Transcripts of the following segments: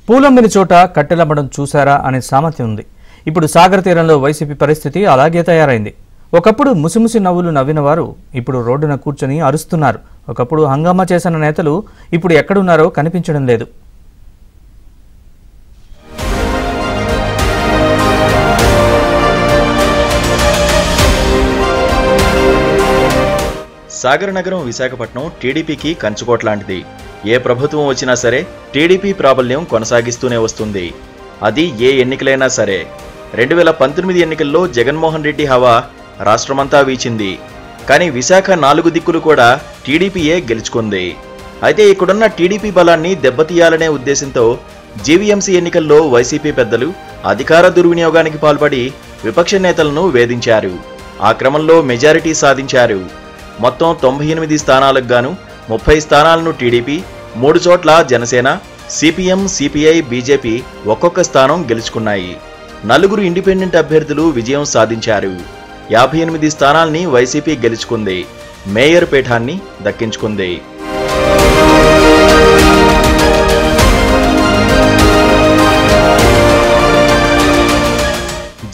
పూలమ్మిన చోట కట్టెలమ్మడం చూశారా అనే సామెత ఉంది. ఇప్పుడు సాగర్ తీరంలో వైసీపీ పరిస్థితి అలాగే తయారైంది. ఒకప్పుడు ముసిముసి నవ్వులు నవ్విన వారు ఇప్పుడు రోడ్డున కూర్చొని అరుస్తున్నారు. ఒకప్పుడు హంగామా చేసిన నేతలు ఇప్పుడు ఎక్కడున్నారో కనిపించడం లేదు. సాగర్ నగరం విశాఖపట్నం టీడీపీకి కంచుకోట లాంటిది. ఏ ప్రభుత్వం వచ్చినా సరే టీడీపీ ప్రాబల్యం కొనసాగిస్తూనే వస్తుంది. అది ఏ ఎన్నికలైనా సరే. 2019 ఎన్నికల్లో జగన్మోహన్ రెడ్డి హవా రాష్ట్రమంతా వీచింది. కానీ విశాఖ 4 దిక్కులు కూడా టీడీపీయే గెలుచుకుంది. అయితే ఇక్కడున్న టీడీపీ బలాన్ని దెబ్బతీయాలనే ఉద్దేశంతో జీవీఎంసీ ఎన్నికల్లో వైసీపీ పెద్దలు అధికార దుర్వినియోగానికి పాల్పడి విపక్ష నేతలను వేధించారు. ఆ క్రమంలో మెజారిటీ సాధించారు. మొత్తం 98 స్థానాలకు గాను 30 స్థానాలను టీడీపీ, 3 చోట్ల జనసేన, సిపిఎం, సిపిఐ, బీజేపీ ఒక్కొక్క స్థానం గెలుచుకున్నాయి. 4 ఇండిపెండెంట్ అభ్యర్థులు విజయం సాధించారు. 58 స్థానాల్ని వైసీపీ గెలుచుకుంది. మేయర్ పీఠాన్ని దక్కించుకుంది.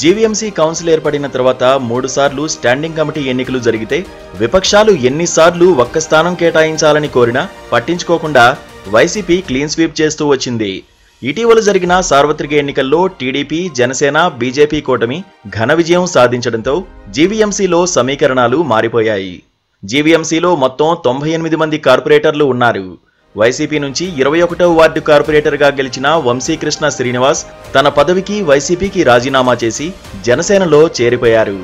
జీవీఎంసీ కౌన్సిల్ ఏర్పడిన తర్వాత 3 సార్లు స్టాండింగ్ కమిటీ ఎన్నికలు జరిగితే విపక్షాలు ఎన్నిసార్లు ఒక్క స్థానం కేటాయించాలని కోరినా పట్టించుకోకుండా వైసీపీ క్లీన్ స్వీప్ చేస్తూ వచ్చింది. ఇటీవల జరిగిన సార్వత్రిక ఎన్నికల్లో టీడీపీ, జనసేన, బీజేపీ కూటమి ఘన విజయం సాధించడంతో జీవీఎంసీలో సమీకరణాలు మారిపోయాయి. జీవీఎంసీలో మొత్తం 98 మంది కార్పొరేటర్లు ఉన్నారు. వైసీపీ నుంచి 21వ వార్డు కార్పొరేటర్గా గెలిచిన వంశీకృష్ణ శ్రీనివాస్ తన పదవికి వైసీపీకి రాజీనామా చేసి జనసేనలో చేరిపోయారు.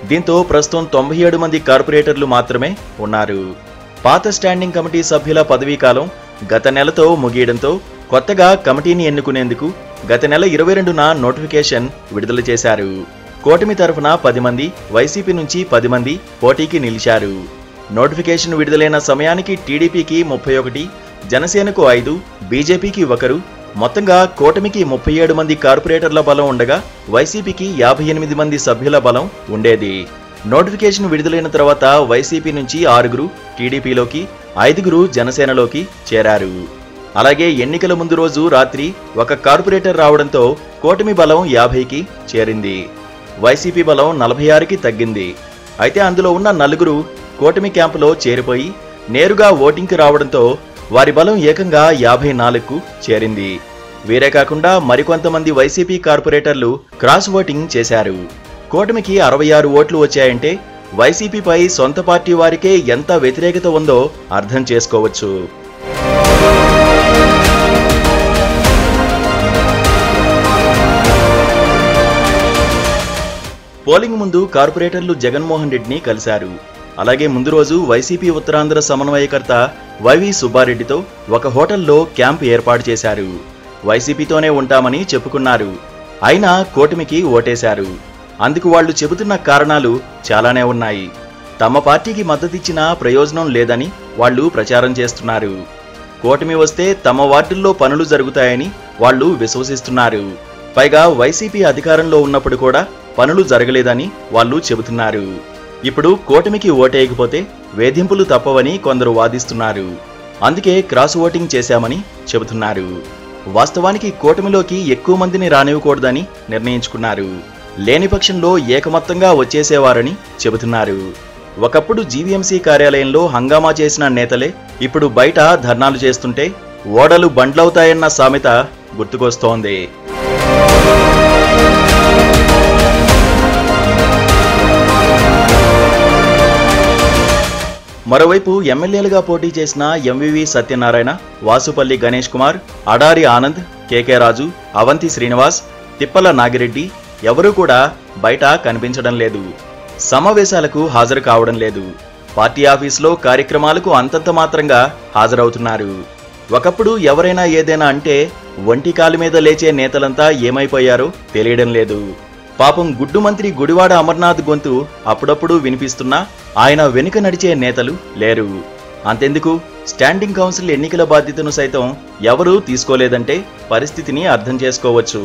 దీంతో ప్రస్తుతం 97 మంది కార్పొరేటర్లు మాత్రమే ఉన్నారు. పాత స్టాండింగ్ కమిటీ సభ్యుల పదవీకాలం గత నెలతో ముగియడంతో కొత్తగా కమిటీని ఎన్నుకునేందుకు గత నెల 22న నోటిఫికేషన్ విడుదల చేశారు. కూటమి తరఫున 10 మంది, వైసీపీ నుంచి 10 మంది పోటీకి నిలిచారు. నోటిఫికేషన్ విడుదలైన సమయానికి టీడీపీకి 31, జనసేనకు 5, బీజేపీకి 1, మొత్తంగా కూటమికి 37 మంది కార్పొరేటర్ల బలం ఉండగా వైసీపీకి 58 మంది సభ్యుల బలం ఉండేది. నోటిఫికేషన్ విడుదలైన తర్వాత వైసీపీ నుంచి 6 టీడీపీలోకి, 5 జనసేనలోకి చేరారు. అలాగే ఎన్నికల ముందు రోజు రాత్రి ఒక కార్పొరేటర్ రావడంతో కూటమి బలం 50కి చేరింది. వైసీపీ బలం 46కి తగ్గింది. అయితే అందులో ఉన్న 4 కూటమి క్యాంపులో చేరిపోయి నేరుగా ఓటింగ్కి రావడంతో వారి బలం ఏకంగా 54కు చేరింది. వీరే కాకుండా మరికొంతమంది వైసీపీ కార్పొరేటర్లు క్రాస్ ఓటింగ్ చేశారు. కూటమికి 66 ఓట్లు వచ్చాయంటే వైసీపీపై సొంత పార్టీ వారికే ఎంత వ్యతిరేకత ఉందో అర్థం చేసుకోవచ్చు. పోలింగ్ ముందు కార్పొరేటర్లు జగన్మోహన్ రెడ్డిని కలిశారు. అలాగే ముందు రోజు వైసీపీ ఉత్తరాంధ్ర సమన్వయకర్త వైవి సుబ్బారెడ్డితో ఒక హోటల్లో క్యాంప్ ఏర్పాటు చేశారు. వైసీపీతోనే ఉంటామని చెప్పుకున్నారు. అయినా కూటమికి ఓటేశారు. అందుకు వాళ్లు చెబుతున్న కారణాలు చాలానే ఉన్నాయి. తమ పార్టీకి మద్దతిచ్చినా ప్రయోజనం లేదని వాళ్లు ప్రచారం చేస్తున్నారు. కూటమి వస్తే తమ వార్డుల్లో పనులు జరుగుతాయని వాళ్లు విశ్వసిస్తున్నారు. పైగా వైసీపీ అధికారంలో ఉన్నప్పుడు కూడా పనులు జరగలేదని వాళ్లు చెబుతున్నారు. ఇప్పుడు కూటమికి ఓటేయకపోతే వేధింపులు తప్పవని కొందరు వాదిస్తున్నారు. అందుకే క్రాస్ ఓటింగ్ చేశామని చెబుతున్నారు. వాస్తవానికి కూటమిలోకి ఎక్కువ మందిని రానివ్వకూడదని నిర్ణయించుకున్నారు. లేని పక్షంలో ఏకమత్తంగా వచ్చేసేవారని చెబుతున్నారు. ఒకప్పుడు జీవీఎంసీ కార్యాలయంలో హంగామా చేసిన నేతలే ఇప్పుడు బయట ధర్నాలు చేస్తుంటే ఓడలు బండ్లవుతాయన్న సామెత గుర్తుకొస్తోంది. మరోవైపు ఎమ్మెల్యేలుగా పోటీ చేసిన ఎంవివి సత్యనారాయణ, వాసుపల్లి గణేష్ కుమార్, అడారి ఆనంద్, కేకే రాజు, అవంతి శ్రీనివాస్, తిప్పల నాగిరెడ్డి ఎవరూ కూడా బయట కనిపించడం లేదు. సమావేశాలకు హాజరు కావడం లేదు. పార్టీ ఆఫీసులో కార్యక్రమాలకు అంతంత మాత్రంగా హాజరవుతున్నారు. ఒకప్పుడు ఎవరైనా ఏదైనా అంటే ఒంటి కాలు మీద లేచే నేతలంతా ఏమైపోయారో తెలియడం లేదు. పాపం గుడ్డు మంత్రి గుడివాడ అమర్నాథ్ గొంతు అప్పుడప్పుడు వినిపిస్తున్నా ఆయన వెనుక నడిచే నేతలు లేరు. అంతెందుకు స్టాండింగ్ కౌన్సిల్ ఎన్నికల బాధ్యతను సైతం ఎవరూ తీసుకోలేదంటే పరిస్థితిని అర్థం చేసుకోవచ్చు.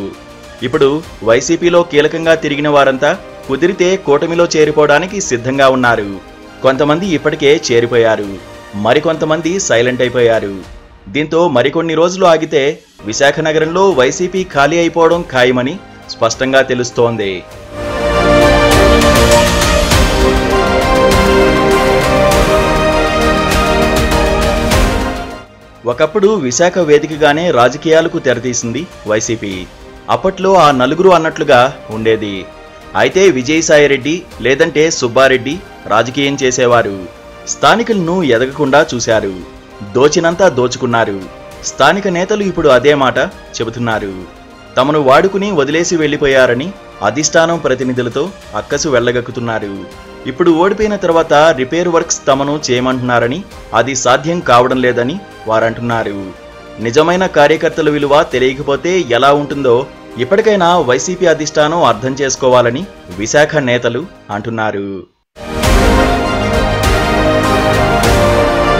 ఇప్పుడు వైసీపీలో కీలకంగా తిరిగిన వారంతా కుదిరితే కూటమిలో చేరిపోవడానికి సిద్ధంగా ఉన్నారు. కొంతమంది ఇప్పటికే చేరిపోయారు. మరికొంతమంది సైలెంట్ అయిపోయారు. దీంతో మరికొన్ని రోజులు ఆగితే విశాఖ నగరంలో వైసీపీ ఖాళీ అయిపోవడం ఖాయమని స్పష్టంగా తెలుస్తోంది. ఒకప్పుడు విశాఖ వేదికగానే రాజకీయాలకు తెరతీసింది వైసీపీ. అప్పట్లో ఆ నలుగురు అన్నట్లుగా ఉండేది. అయితే విజయసాయిరెడ్డి లేదంటే సుబ్బారెడ్డి రాజకీయం చేసేవారు. స్థానికులను ఎదగకుండా చూశారు. దోచినంతా దోచుకున్నారు. స్థానిక నేతలు ఇప్పుడు అదే మాట చెబుతున్నారు. తమను వాడుకుని వదిలేసి వెళ్లిపోయారని అధిష్టానం ప్రతినిధులతో అక్కసు వెళ్లగక్కుతున్నారు. ఇప్పుడు ఓడిపోయిన తర్వాత రిపేర్ వర్క్స్ తమను చేయమంటున్నారని, అది సాధ్యం కావడం లేదని వారంటున్నారు. నిజమైన కార్యకర్తల విలువ తెలియకపోతే ఎలా ఉంటుందో ఇప్పటికైనా వైసీపీ అధిష్టానం అర్థం చేసుకోవాలని విశాఖ నేతలు అంటున్నారు.